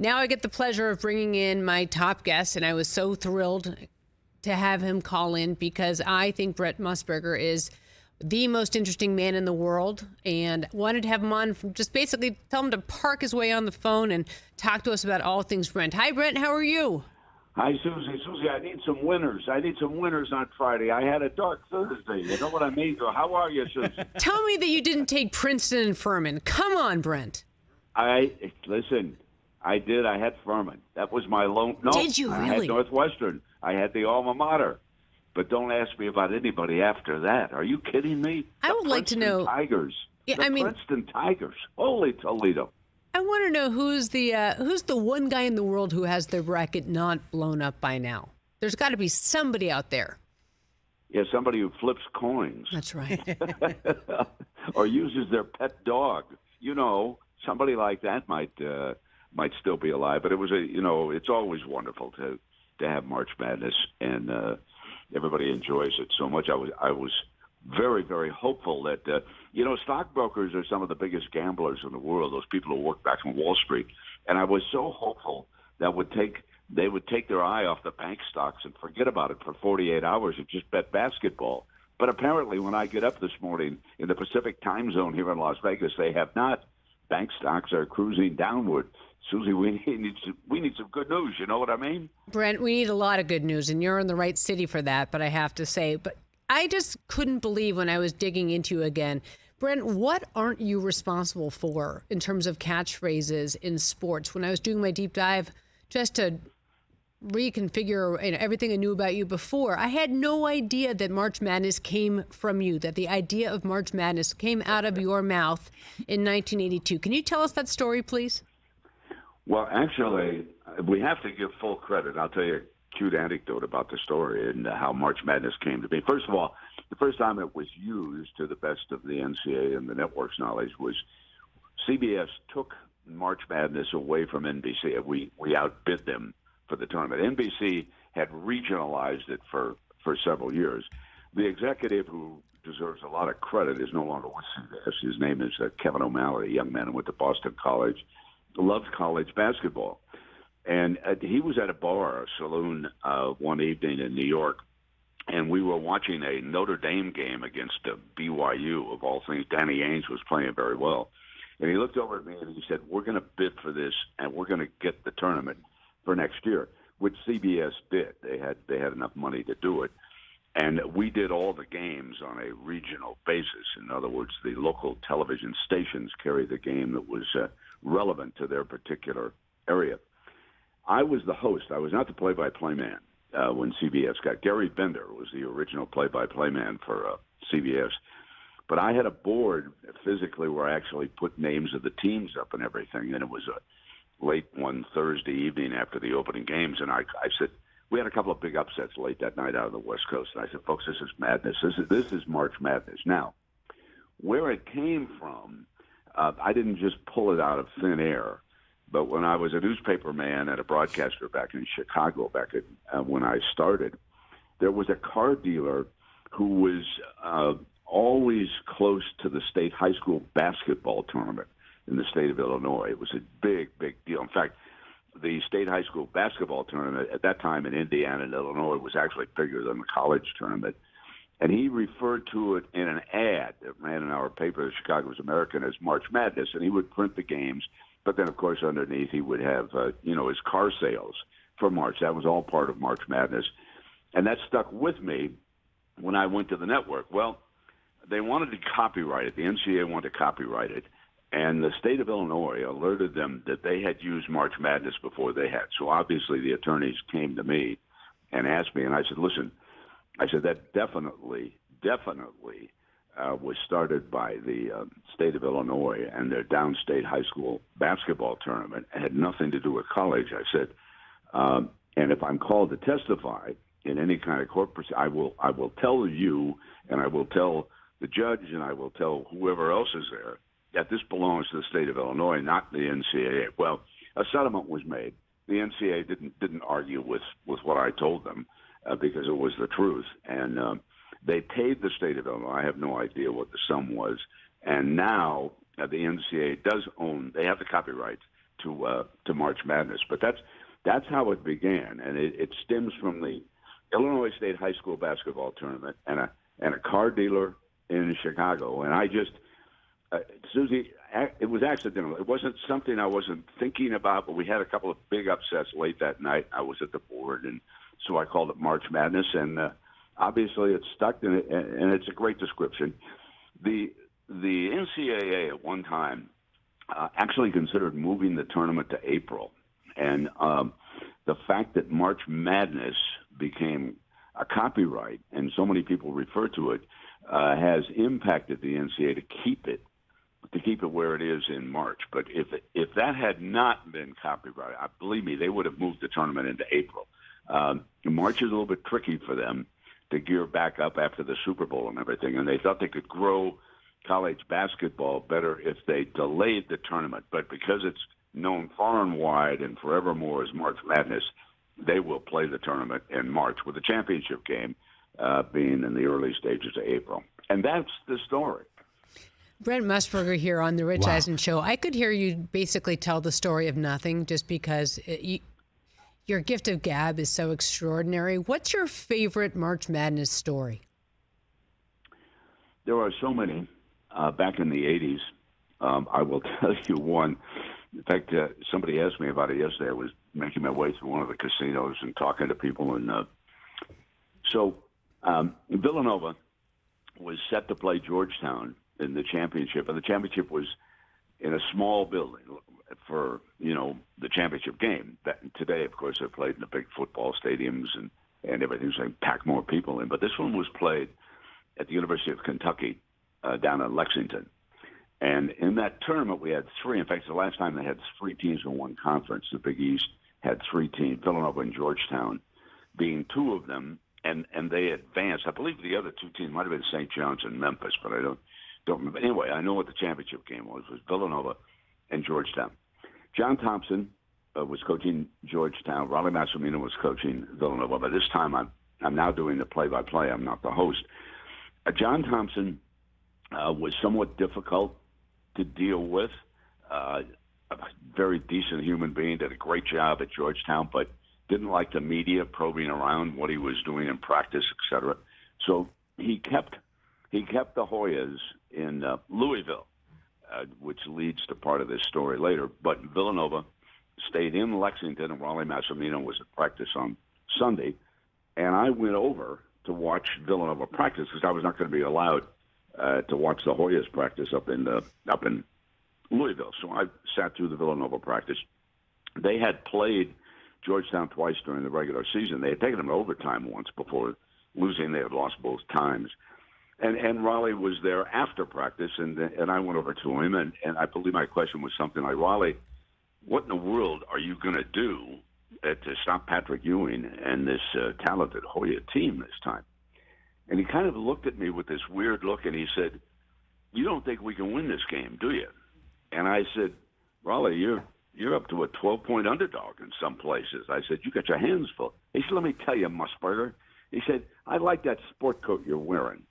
Now I get the pleasure of bringing in my top guest, and I was so thrilled to have him call in because I think Brent Musburger is the most interesting man in the world, and wanted to have him on, just basically tell him to park his way on the phone and talk to us about all things Brent. Hi, Brent. How are you? Hi, Suzy. Suzy, I need some winners. I need some winners on Friday. I had a dark Thursday. You know what I mean? How are you, Suzy? Tell me that you didn't take Princeton and Furman. Come on, Brent. Listen, I did. I had Furman. That was my lone. No, Did you really? I had Northwestern. I had the alma mater. But don't ask me about anybody after that. Are you kidding me? I would like to know. Tigers. Yeah, Princeton Tigers. Holy Toledo. I want to know who's the one guy in the world who has their bracket not blown up by now. There's got to be somebody out there. Yeah, somebody who flips coins. That's right. Or uses their pet dog. You know, somebody like that might still be alive. But it was it's always wonderful to have March Madness, and everybody enjoys it so much. I was very, very hopeful that stockbrokers are some of the biggest gamblers in the world. Those people who work back on Wall Street, and I was so hopeful that they would take their eye off the bank stocks and forget about it for 48 hours and just bet basketball. But apparently, when I get up this morning in the Pacific time zone here in Las Vegas, they have not. Bank stocks are cruising downward. Suzy, we need some good news. You know what I mean? Brent, we need a lot of good news, and you're in the right city for that. But I have to say, I just couldn't believe when I was digging into you again. Brent, what aren't you responsible for in terms of catchphrases in sports? When I was doing my deep dive just to reconfigure everything I knew about you before, I had no idea that March Madness came from you, that the idea of March Madness came out of your mouth in 1982. Can you tell us that story, please? Well, actually, we have to give full credit. I'll tell you a cute anecdote about the story and how March Madness came to be. First of all, the first time it was used, to the best of the NCAA and the network's knowledge, was CBS took March Madness away from NBC. We outbid them for the tournament. NBC had regionalized it for several years. The executive, who deserves a lot of credit, is no longer with CBS. His name is Kevin O'Malley, a young man who went to Boston College, loved college basketball. And he was at a bar, a saloon, one evening in New York, and we were watching a Notre Dame game against BYU, of all things. Danny Ainge was playing very well. And he looked over at me and he said, "We're going to bid for this, and we're going to get the tournament for next year," which CBS did. They had enough money to do it. And we did all the games on a regional basis. In other words, the local television stations carried the game that was relevant to their particular area. I was the host. I was not the play-by-play man when CBS got. Gary Bender was the original play-by-play man for CBS. But I had a board physically where I actually put names of the teams up and everything, and it was a late one Thursday evening after the opening games, and I said, we had a couple of big upsets late that night out of the West Coast, and I said, folks, this is madness. This is March Madness. Now, where it came from, I didn't just pull it out of thin air, but when I was a newspaper man and a broadcaster back in Chicago, back when I started, there was a car dealer who was always close to the state high school basketball tournament in the state of Illinois. It was a big, big deal. In fact, the state high school basketball tournament at that time in Indiana and Illinois was actually bigger than the college tournament. And he referred to it in an ad that ran in our paper, the Chicago's American, as March Madness. And he would print the games. But then, of course, underneath he would have, his car sales for March. That was all part of March Madness. And that stuck with me when I went to the network. Well, they wanted to copyright it. The NCAA wanted to copyright it. And the state of Illinois alerted them that they had used March Madness before they had. So obviously the attorneys came to me and asked me, and I said, listen, that definitely was started by the state of Illinois and their downstate high school basketball tournament. It had nothing to do with college. I said, and if I'm called to testify in any kind of court proceeding, I will tell you, and I will tell the judge, and I will tell whoever else is there, that this belongs to the state of Illinois, not the NCAA. Well, a settlement was made. The NCAA didn't argue with what I told them because it was the truth. And they paid the state of Illinois. I have no idea what the sum was. And now the NCAA does own, they have the copyright to March Madness. But that's how it began, and it stems from the Illinois State High School basketball tournament and a car dealer in Chicago. And I just Suzy, it was accidental. It wasn't something I wasn't thinking about, but we had a couple of big upsets late that night. I was at the board, and so I called it March Madness, and obviously it stuck, and it's a great description. The NCAA at one time actually considered moving the tournament to April, and the fact that March Madness became a copyright, and so many people refer to it, has impacted the NCAA to keep it where it is in March. But if that had not been copyrighted, believe me, they would have moved the tournament into April. March is a little bit tricky for them to gear back up after the Super Bowl and everything, and they thought they could grow college basketball better if they delayed the tournament. But because it's known far and wide and forevermore as March Madness, they will play the tournament in March, with the championship game being in the early stages of April. And that's the story. Brent Musburger here on the Rich Eisen Show. I could hear you basically tell the story of nothing just because your gift of gab is so extraordinary. What's your favorite March Madness story? There are so many. Back in the 80s, I will tell you one. In fact, somebody asked me about it yesterday. I was making my way through one of the casinos and talking to people. And so Villanova was set to play Georgetown in the championship. And the championship was in a small building for, the championship game. Today, of course, they're played in the big football stadiums and everything, so they pack more people in. But this one was played at the University of Kentucky down in Lexington. And in that tournament, we had three. In fact, the last time they had three teams in one conference. The Big East had three teams, Villanova and Georgetown being two of them, and they advanced. I believe the other two teams might have been St. John's and Memphis, but I don't remember. Anyway, I know what the championship game was Villanova and Georgetown. John Thompson was coaching Georgetown. Raleigh Massimino was coaching Villanova. By this time, I'm now doing the play-by-play. I'm not the host. John Thompson was somewhat difficult to deal with. A very decent human being, did a great job at Georgetown, but didn't like the media probing around what he was doing in practice, etc. So he kept the Hoyas in Louisville, which leads to part of this story later. But Villanova stayed in Lexington, and Raleigh Massimino was at practice on Sunday. And I went over to watch Villanova practice because I was not going to be allowed to watch the Hoyas practice up in Louisville. So I sat through the Villanova practice. They had played Georgetown twice during the regular season. They had taken them to overtime once before losing. They had lost both times. And Raleigh was there after practice, and I went over to him, and I believe my question was something like, Raleigh, what in the world are you going to do to stop Patrick Ewing and this talented Hoya team this time? And he kind of looked at me with this weird look, and he said, you don't think we can win this game, do you? And I said, Raleigh, you're up to a 12-point underdog in some places. I said, you got your hands full. He said, let me tell you, Musburger. He said, I like that sport coat you're wearing.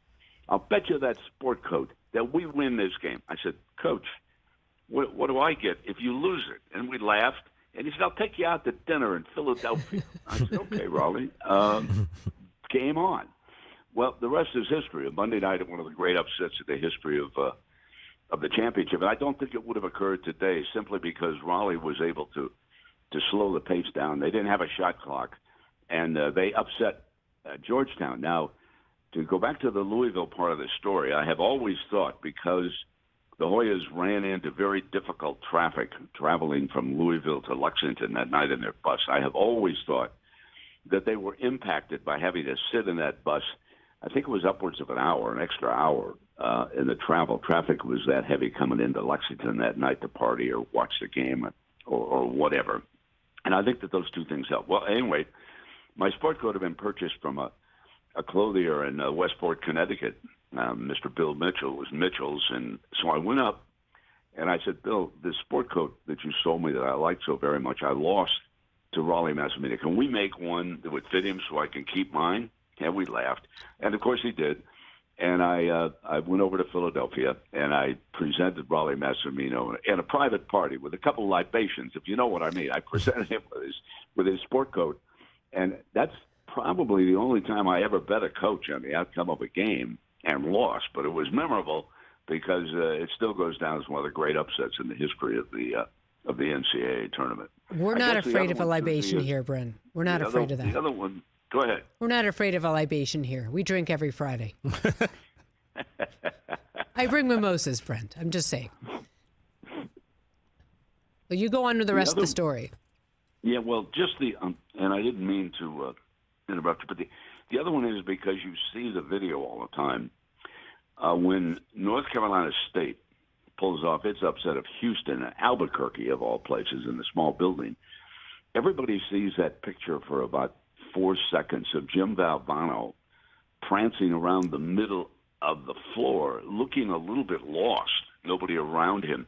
I'll bet you that sport coat that we win this game. I said, Coach, what do I get if you lose it? And we laughed. And he said, I'll take you out to dinner in Philadelphia. I said, okay, Raleigh. Game on. Well, the rest is history. Monday night, one of the great upsets in the history of the championship. And I don't think it would have occurred today simply because Raleigh was able to slow the pace down. They didn't have a shot clock, and they upset Georgetown. Now, to go back to the Louisville part of the story, I have always thought, because the Hoyas ran into very difficult traffic traveling from Louisville to Lexington that night in their bus, I have always thought that they were impacted by having to sit in that bus. I think it was upwards of an extra hour in the travel. Traffic was that heavy coming into Lexington that night to party or watch the game or whatever. And I think that those two things help. Well, anyway, my sport coat had been purchased from a clothier in Westport, Connecticut. Mr. Bill Mitchell was Mitchell's. And so I went up and I said, Bill, this sport coat that you sold me that I liked so very much, I lost to Raleigh Massimino. Can we make one that would fit him so I can keep mine? And we laughed. And, of course, he did. And I went over to Philadelphia, and I presented Raleigh Massimino in a private party with a couple of libations, if you know what I mean. I presented him with his sport coat, and that's probably the only time I ever bet a coach on the outcome of a game and lost. But it was memorable because it still goes down as one of the great upsets in the history of the NCAA tournament. We're not afraid of a libation here, Brent. We're not afraid of that. The other one. Go ahead. We're not afraid of a libation here. We drink every Friday. I bring mimosas, Brent. I'm just saying. Well, you go on to the rest of the story. Yeah, well, just and I didn't mean to interrupt you, but the other one is because you see the video all the time. When North Carolina State pulls off its upset of Houston, Albuquerque of all places, in the small building, everybody sees that picture for about 4 seconds of Jim Valvano prancing around the middle of the floor, looking a little bit lost, nobody around him.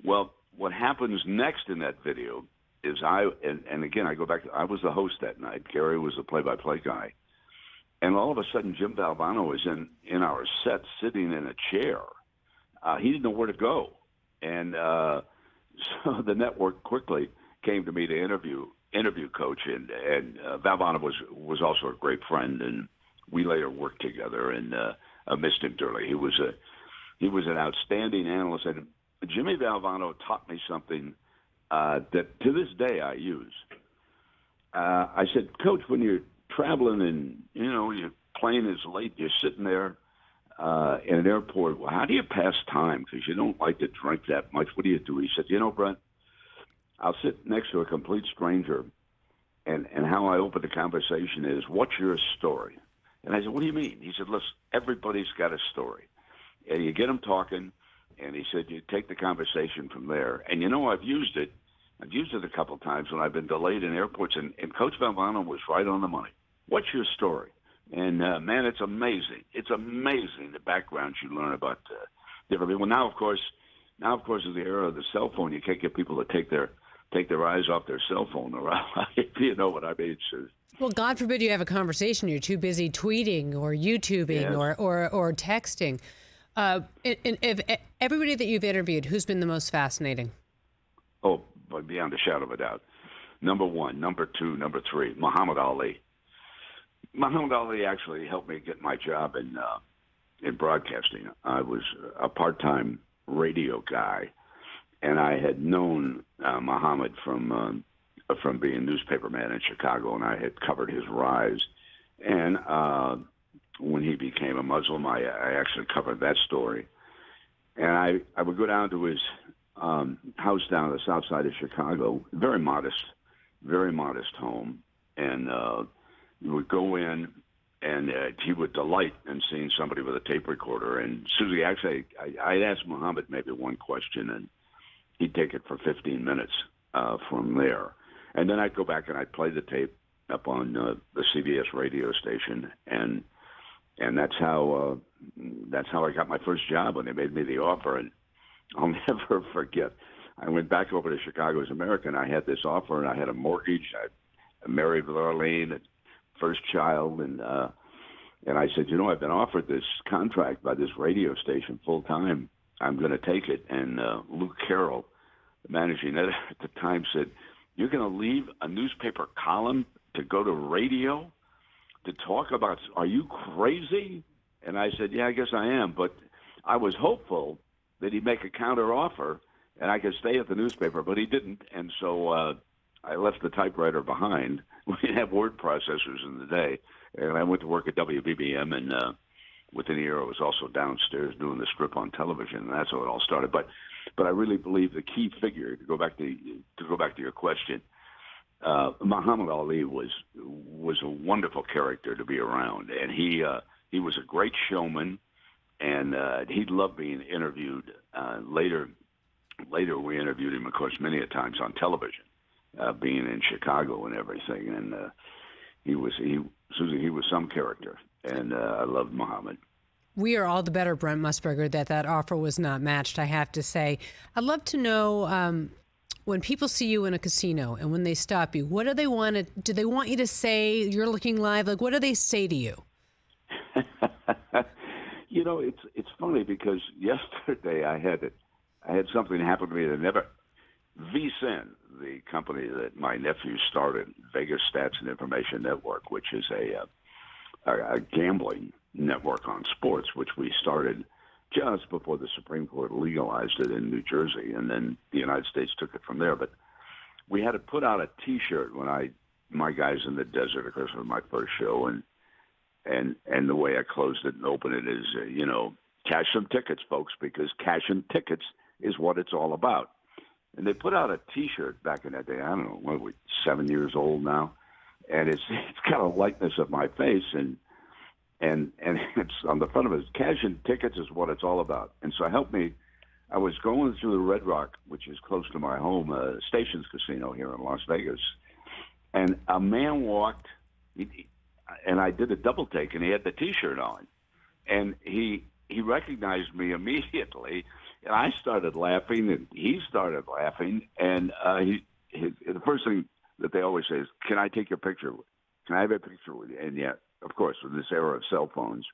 Well, what happens next in that video is and again, I go back to, I was the host that night. Gary was the play-by-play guy. And all of a sudden, Jim Valvano is in our set sitting in a chair. He didn't know where to go. And so the network quickly came to me to interview Coach, and Valvano was also a great friend, and we later worked together, and I missed him dearly. He was an outstanding analyst, and Jimmy Valvano taught me something that to this day I use. I said, Coach, when you're traveling and your plane is late, you're sitting there in an airport. Well, how do you pass time? Because you don't like to drink that much. What do you do? He said, Brent, I'll sit next to a complete stranger, and how I open the conversation is, what's your story? And I said, what do you mean? He said, listen, everybody's got a story. And you get them talking, and he said, you take the conversation from there. And I've used it. I've used it a couple times when I've been delayed in airports, and Coach Valvano was right on the money. What's your story? And, man, it's amazing. It's amazing the backgrounds you learn about different people. Now, of course, in the era of the cell phone, you can't get people to take their eyes off their cell phone around, if you know what I mean. So, well, God forbid you have a conversation. You're too busy tweeting or YouTubing, yes, or texting. If everybody that you've interviewed, who's been the most fascinating? Oh, beyond a shadow of a doubt. Number one, number two, number three, Muhammad Ali. Muhammad Ali actually helped me get my job in broadcasting. I was a part-time radio guy, and I had known Muhammad from being newspaperman in Chicago, and I had covered his rise. And when he became a Muslim, I actually covered that story. And I would go down to his house down on the south side of Chicago, very modest home, and we would go in, and he would delight in seeing somebody with a tape recorder. And Suzy, actually, I'd ask Muhammad maybe one question, and he'd take it for 15 minutes from there. And then I'd go back and I'd play the tape up on the CBS radio station, and that's how I got my first job when they made me the offer. And I'll never forget. I went back over to Chicago as American. I had this offer, and I had a mortgage. I married with Arlene, first child, and I said, I've been offered this contract by this radio station full time. I'm going to take it. And Luke Carroll, the managing editor at the time, said, "You're going to leave a newspaper column to go to radio to talk about? Are you crazy?" And I said, "Yeah, I guess I am." But I was hopeful that he'd make a counter offer and I could stay at the newspaper, but he didn't. And so I left the typewriter behind. We didn't have word processors in the day. And I went to work at WBBM, and within a year I was also downstairs doing the strip on television, and that's how it all started. But I really believe the key figure, to go back to your question, Muhammad Ali was a wonderful character to be around, and he was a great showman, and he loved being interviewed. Later we interviewed him, of course, many a times on television, being in Chicago and everything, and he was some character, and I loved Muhammad. We are all the better, Brent Musburger, that offer was not matched, I have to say. I'd love to know, when people see you in a casino and when they stop you, what do they want you to say? You're looking live. Like, what do they say to you? It's funny because yesterday I had something happen to me that never. VSiN, the company that my nephew started, Vegas Stats and Information Network, which is a gambling network on sports, which we started just before the Supreme Court legalized it in New Jersey, and then the United States took it from there. But we had to put out a T-shirt when my guys in the desert, of course, was my first show, and the way I closed it and opened it is, cash some tickets, folks, because cashing tickets is what it's all about. And they put out a T-shirt back in that day. I don't know, what are we, 7 years old now, and it's got a likeness of my face, and it's on the front of it. Cashing tickets is what it's all about. And so help me. I was going through the Red Rock, which is close to my home, Stations Casino here in Las Vegas, and a man walked, and I did a double take, and he had the T-shirt on, and he recognized me immediately. And I started laughing, and he started laughing. And the first thing that they always say is, "Can I take your picture? Can I have a picture with you?" And yeah, of course, in this era of cell phones,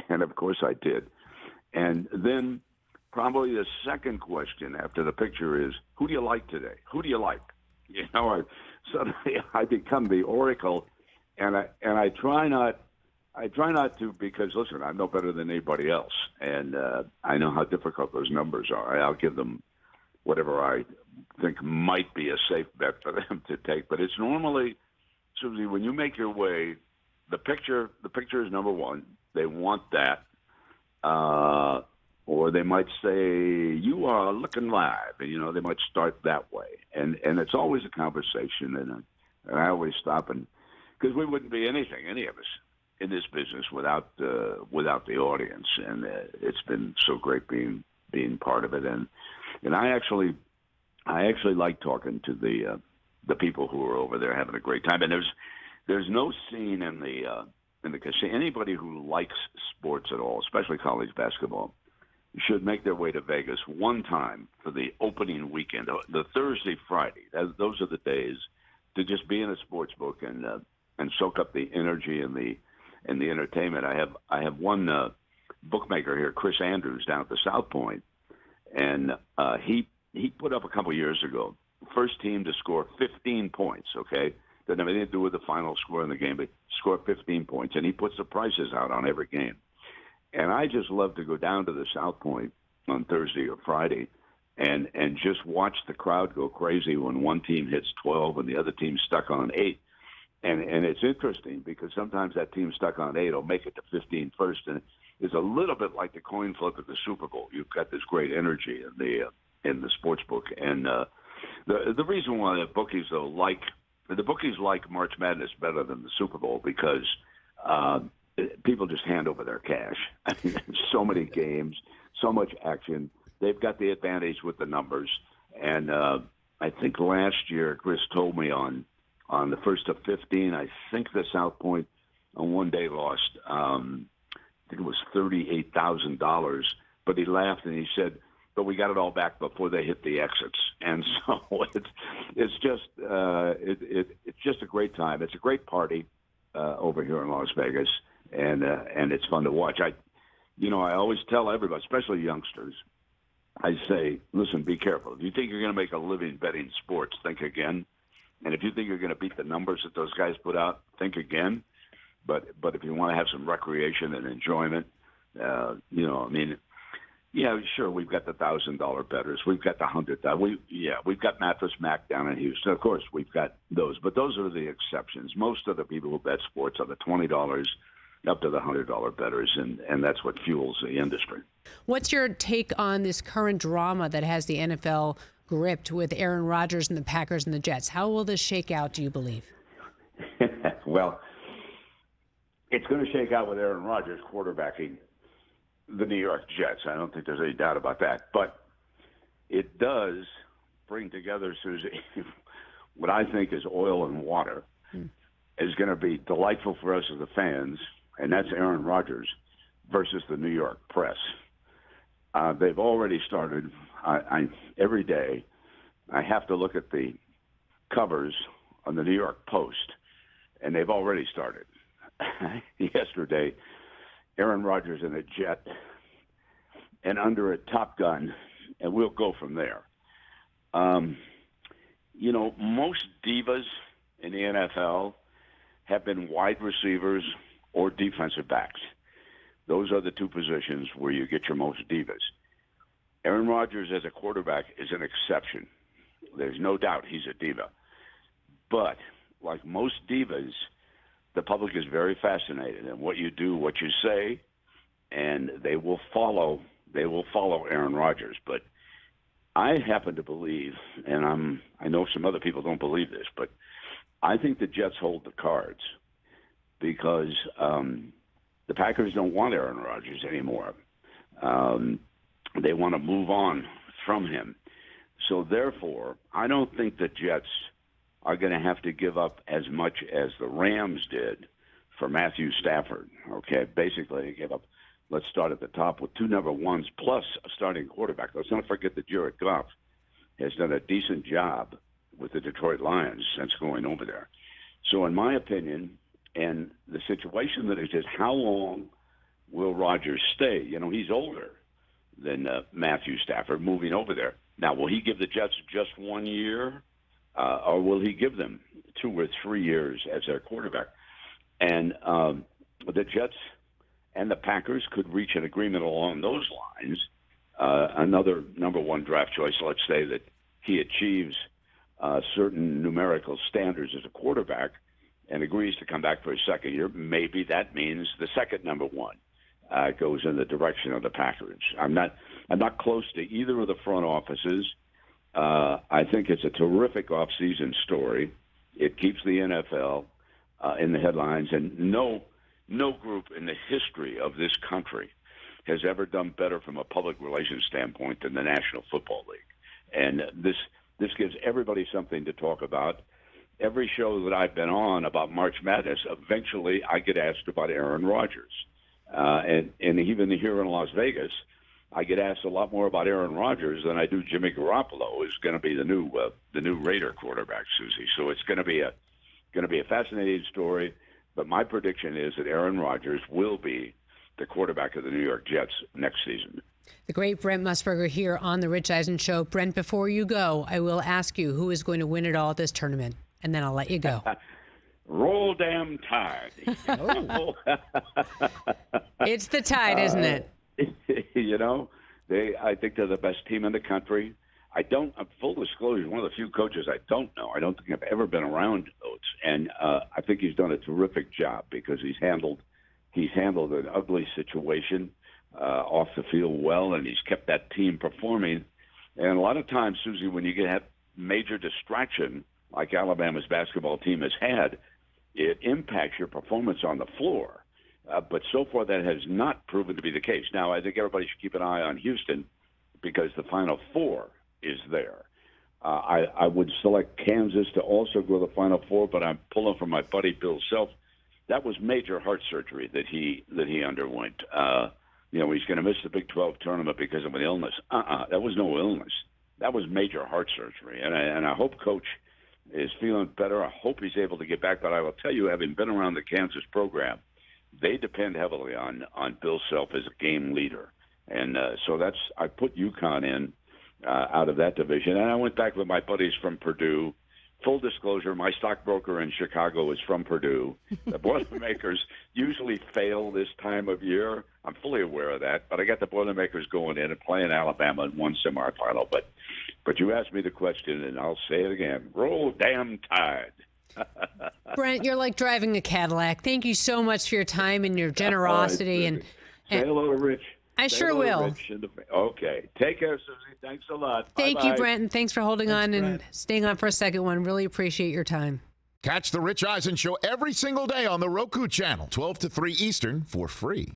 and of course I did. And then probably the second question after the picture is, "Who do you like today? Who do you like?" Suddenly I become the oracle, and I try not. I try not to because, listen, I'm no better than anybody else, and I know how difficult those numbers are. I'll give them whatever I think might be a safe bet for them to take. But it's normally, Suzy, when you make your way, the picture is number one. They want that, or they might say, "You are looking live," and they might start that way, and it's always a conversation, and I always stop because we wouldn't be anything, any of us, in this business without the audience, and it's been so great being part of it, and I actually like talking to the people who are over there having a great time, and there's no scene in the casino. Anybody who likes sports at all, especially college basketball, should make their way to Vegas one time for the opening weekend, the Thursday, Friday. Those are the days to just be in a sports book and soak up the energy and the entertainment. I have one bookmaker here, Chris Andrews, down at the South Point, and he put up a couple years ago, first team to score 15 points. Okay, doesn't have anything to do with the final score in the game, but score 15 points, and he puts the prices out on every game. And I just love to go down to the South Point on Thursday or Friday and just watch the crowd go crazy when one team hits 12 and the other team's stuck on 8. And it's interesting because sometimes that team stuck on 8 will make it to 15 first, and it's a little bit like the coin flip at the Super Bowl. You've got this great energy in the sports book, and the reason why the bookies like March Madness better than the Super Bowl because people just hand over their cash. I mean, there's so many games, so much action. They've got the advantage with the numbers, and I think last year Chris told me on the first of 15, I think the South Point on one day lost, I think it was $38,000. But he laughed and he said, "But we got it all back before they hit the exits." And so it's just a great time. It's a great party over here in Las Vegas, and it's fun to watch. I always tell everybody, especially youngsters, I say, listen, be careful. If you think you're going to make a living betting sports, think again. And if you think you're going to beat the numbers that those guys put out, think again. But if you want to have some recreation and enjoyment, sure, we've got the $1,000 bettors, we've got the $100,000. We've got Mattress Mac down in Houston. Of course, we've got those, but those are the exceptions. Most of the people who bet sports are the $20 up to the $100 bettors, and that's what fuels the industry. What's your take on this current drama that has the NFL gripped with Aaron Rodgers and the Packers and the Jets? How will this shake out, do you believe? Well, it's going to shake out with Aaron Rodgers quarterbacking the New York Jets. I don't think there's any doubt about that. But it does bring together, Suzy, what I think is oil and water. Is going to be delightful for us as the fans, and that's Aaron Rodgers versus the New York press. They've already started. Every day, I have to look at the covers on the New York Post, and they've already started. Yesterday, Aaron Rodgers in a jet and under a Top Gun, and we'll go from there. Most divas in the NFL have been wide receivers or defensive backs. Those are the two positions where you get your most divas. Aaron Rodgers as a quarterback is an exception. There's no doubt he's a diva. But like most divas, the public is very fascinated in what you do, what you say, and they will follow Aaron Rodgers. But I happen to believe, and I know some other people don't believe this, but I think the Jets hold the cards because the Packers don't want Aaron Rodgers anymore. They want to move on from him. So therefore, I don't think the Jets are going to have to give up as much as the Rams did for Matthew Stafford. Okay, basically they gave up, let's start at the top with 2 number ones plus a starting quarterback. Let's not forget that Jared Goff has done a decent job with the Detroit Lions since going over there. So in my opinion, and the situation that exists, how long will Rodgers stay? He's older than Matthew Stafford moving over there. Now, will he give the Jets just 1 year, or will he give them 2 or 3 years as their quarterback? And the Jets and the Packers could reach an agreement along those lines. Another number 1 draft choice, let's say that he achieves certain numerical standards as a quarterback and agrees to come back for his second year. Maybe that means the second number 1 goes in the direction of the Packers. I'm not close to either of the front offices. I think it's a terrific offseason story. It keeps the NFL in the headlines, and no group in the history of this country has ever done better from a public relations standpoint than the National Football League. And this gives everybody something to talk about. Every show that I've been on about March Madness, eventually I get asked about Aaron Rodgers. And even here in Las Vegas, I get asked a lot more about Aaron Rodgers than I do Jimmy Garoppolo, who's going to be the new Raider quarterback, Suzy. So it's going to be a fascinating story. But my prediction is that Aaron Rodgers will be the quarterback of the New York Jets next season. The great Brent Musburger here on the Rich Eisen Show. Brent, before you go, I will ask you who is going to win it all this tournament, and then I'll let you go. Roll damn Tide. Oh. It's the Tide, isn't it? I think they're the best team in the country. Full disclosure, one of the few coaches I don't know. I don't think I've ever been around Oates, and I think he's done a terrific job because he's handled an ugly situation off the field well, and he's kept that team performing. And a lot of times, Suzy, when you get major distraction like Alabama's basketball team has had, it impacts your performance on the floor. But so far, that has not proven to be the case. Now, I think everybody should keep an eye on Houston because the Final Four is there. I would select Kansas to also go to the Final Four, but I'm pulling from my buddy Bill Self. That was major heart surgery that he underwent. He's going to miss the Big 12 tournament because of an illness. That was no illness. That was major heart surgery. And I hope Coach is feeling better. I hope he's able to get back. But I will tell you, having been around the Kansas program, they depend heavily on Bill Self as a game leader. And so I put UConn in out of that division. And I went back with my buddies from Purdue. Full disclosure, my stockbroker in Chicago is from Purdue. The Boilermakers usually fail this time of year. I'm fully aware of that. But I got the Boilermakers going in and playing Alabama in one semifinal. But you asked me the question, and I'll say it again. Roll damn Tide. Brent, you're like driving a Cadillac. Thank you so much for your time and your generosity. Right, say hello to Rich. I sure will. Okay. Take care, Suzy. Thanks a lot. Thank you, Brent, and thanks for holding on and staying on for a second one. Really appreciate your time. Catch the Rich Eisen Show every single day on the Roku channel, 12 to 3 Eastern, for free.